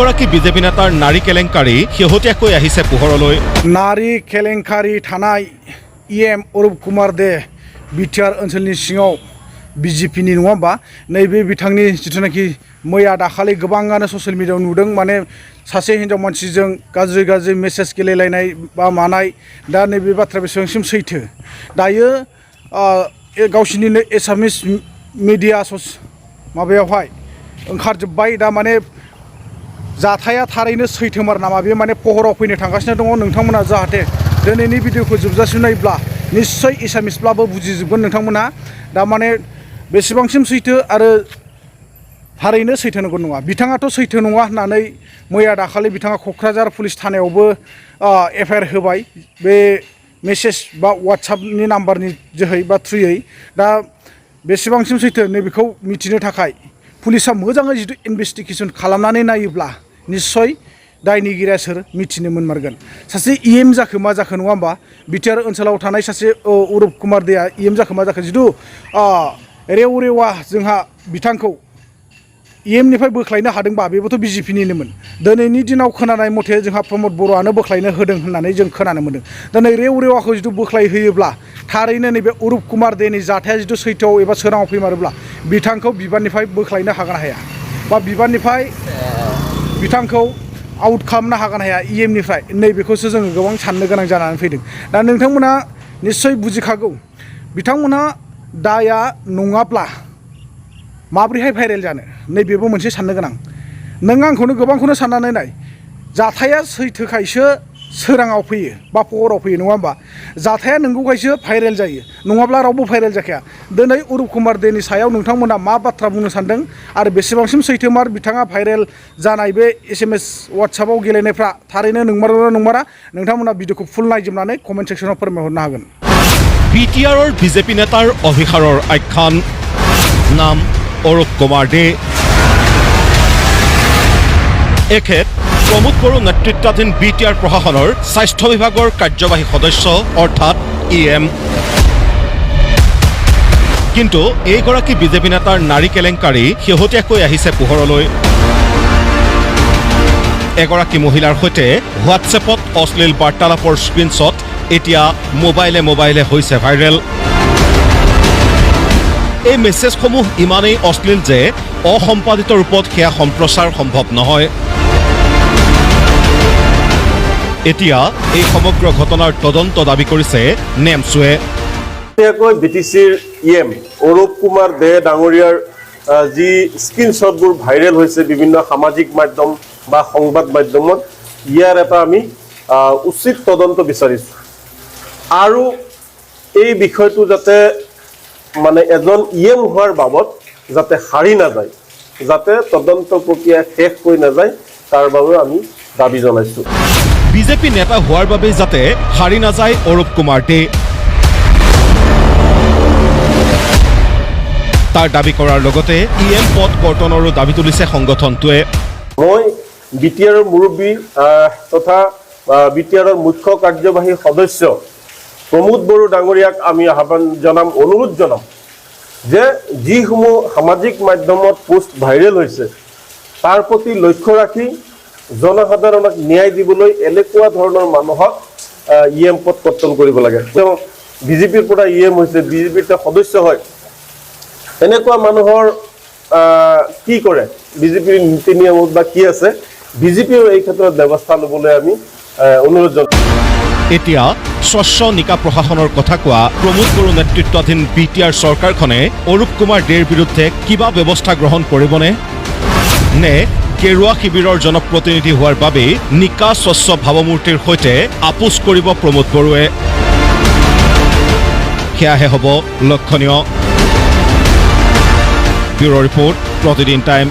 এইগৰাকী বিজেপি নেতাৰ নাৰী কেলেংকাৰী শেহতীয়াকৈ আহিছে পোহৰলৈ। नारी केलेंकारि थानाय अरुप कुमार दे बिटिआर ओनसोलनि सिङाव बिजेपिनि नङा होमबा नैबे बिथांनि जिथुनाखि मैया दाखालि गोबाङानो ससियेल मिडियायाव नुदों माने सासे हिन्जाव मानसिजों गाज्रि गाज्रि मेसेज गेलेलायनाय बा मानाय दा नैबे बाथ्रा बेसेबांसिम सैथो दायो गावसिनिनो एसामिस मिडिया माबायावहाय ओंखारजोब्बाय दा माने जाथाया थारैनो सैथोमार नामा बे माने पहराव फैनो थांगासिनो दङ नोंथांमोना जाहाथे दिनैनि भिडिअखौ जोबजासिम नायब्ला निश्चय एसामिसब्लाबो बुजिजोबगोन नोंथांमोना दा माने बेसेबांसिम सैथो आरो थारैनो सैथो नंगौ नङा बिथाङाथ' सैथो नङा होननानै मैया दाखालि बिथाङा क'क्राझार पुलिस थानायावबो एफआइआर होबाय बे मेसेज बा वाट्सएपनि नाम्बारनि जोहै बा थ्रुयै दा बेसेबांसिम सैथो नैबेखौ मिथिनो थाखाय पुलिसा मोजाङै जिथु इनभेस्टिगेसन खालामनानै नायोब्ला निश्चय दायनिगिरिया सोर मिथिनो मोनमारगोन सासे इएम जाखो मा जाखो नङा होमबा बिटिआर ओनसोलाव थानाय सासे अरुप कुमार देया इएम जाखो मा जाखो जिथु रेव रेवा जोंहा बिथांखौ इएमनिफ्राय बोख्लायनो हादोंबा बेबोथ' बिजेपिनिनोमोन दिनैनि दिनाव खोनानाय मथे जोंहा प्रमद बर'आनो बोख्लायनो होदों होननानै जों खोनानो मोन्दों दिनै रेव रेवाखौ जिथु बोख्लायहोयोब्ला थारैनो नैबे अरुप कुमार देनि जाथाया जिथु सैथोआव एबा सोराङाव फैमारोब्ला बिथांखौ बिबाननिफ्राय बोख्लायनो हागोन हाया बा बिबाननिफ्राय बिथांखौ आउट खालामनो हागोन हाया इएमनिफ्राय नैबेखौसो जोङो गोबां साननो गोनां जानानै फैदों दा नोंथांमोना निश्चय बुजिखागौ बिथांमोनहा दाया नङाब्ला माब्रैहाय भाइरेल जानो नैबेबो मोनसे साननो गोनां नों आंखौनो गोबांखौनो साननानै नाय जाथाया सैथोखायसो सोराङाव फैयो बा पहराव फैयो नङा होमबा जाथाया नंगौखायसो भाइरेल जायो नङाब्ला रावबो भाइरेल जाखाया दिनै अरुप कुमार देनि सायाव नोंथांमोना मा बाथ्रा बुंनो सानदों आरो बेसेबांसिम सैथोमार बिथाङा भाइरेल जानाय बे एसएमएस वाट्सएपआव गेलेनायफ्रा थारैनो नंमारा नंमारा नोंथांमोना भिडिअखौ फुल नायजोबनानै कमेन्ट सेक्सनाव फोरमायहरनो हागोन बिटिआৰৰ বিজেপি নেতাৰ অভিসাৰৰ আখ্যান নাম অৰুপ কুমাৰ দে এখেত প্ৰমোদ বড়ো নেতৃত্বাধীন বিটিআৰ প্ৰশাসনৰ স্বাস্থ্য বিভাগৰ কাৰ্যবাহী সদস্য অৰ্থাৎ ইএম কিন্তু এইগৰাকী বিজেপি নেতাৰ নাৰী কেলেংকাৰী শেহতীয়াকৈ আহিছে পোহৰলৈ এগৰাকী মহিলাৰ সৈতে হোৱাটছএপত অশ্লীল বাৰ্তালাপৰ স্ক্ৰীনশ্বট এতিয়া মোবাইলে হৈছে ভাইৰেল এই মেছেজসমূহ ইমানেই অশ্লীল যে অসম্পাদিত ৰূপত সেয়া সম্প্ৰচাৰ সম্ভৱ নহয় এতিয়া এই সমগ্ৰ ঘটনাৰ তদন্ত দাবী কৰিছে নেমছুৱে বিটিচিৰ ইএম অৰুপ কুমাৰ দে ডাঙৰীয়াৰ যি স্ক্ৰীনশ্বটবোৰ ভাইৰেল হৈছে বিভিন্ন সামাজিক মাধ্যম বা সংবাদ মাধ্যমত ইয়াৰ এটা আমি উচিত তদন্ত বিচাৰিছোঁ আৰু এই বিষয়টো যাতে মানে এজন ইএম হোৱাৰ বাবদ যাতে হাৰি নাযায় যাতে তদন্ত প্ৰক্ৰিয়া শেষ হৈ নাযায় তাৰ বাবে আমি দাবী জনাইছোঁ বিজেপি নেতা হোৱাৰ বাবে যাতে হাৰি নাযায় অৰুপ কুমাৰ দে তাৰ দাবী কৰাৰ লগতে ইএম পদ কৰ্তনৰো দাবী তুলিছে সংগঠনটোৱে মই বিটিআৰৰ মুৰব্বী তথা বিটিআৰৰ মুখ্য কাৰ্যবাহী সদস্য প্ৰমোদ বড়ো ডাঙৰীয়াক আমি আহ্বান জনাম অনুৰোধ জনাম যে যিসমূহ সামাজিক মাধ্যমত পোষ্ট ভাইৰেল হৈছে তাৰ প্ৰতি লক্ষ্য ৰাখি জনসাধাৰণক ন্যায় দিবলৈ এনেকুৱা ধৰণৰ মানুহক ইএম পদ কৰ্তন কৰিব লাগে বিজেপিৰ পৰা ইএম হৈছে বিজেপিৰ সদস্য হয় এনেকুৱা মানুহৰ কি কৰে বিজেপিৰ নীতি নিয়মত বা কি আছে বিজেপিৰ এই ক্ষেত্ৰত ব্যৱস্থা ল'বলৈ আমি অনুৰোধ জনাম এতিয়া স্বচ্ছ নিকা প্ৰশাসনৰ কথা কোৱা প্ৰমোদ বড়ো নেতৃত্বাধীন বিটিআৰ চৰকাৰখনে অৰুপ কুমাৰ দেৰ বিৰুদ্ধে কিবা ব্যৱস্থা গ্ৰহণ কৰিবনে নে কেৰুৱা শিবিৰৰ জনপ্ৰতিনিধি হোৱাৰ বাবে নিকা স্বচ্ছ ভাৱমূৰ্তিৰ সৈতে আপোচ কৰিব প্ৰমোদ বড়োৱে সেয়াহে হ'ব লক্ষণীয় ব্যুৰ' ৰিপৰ্ট প্ৰতিদিন টাইম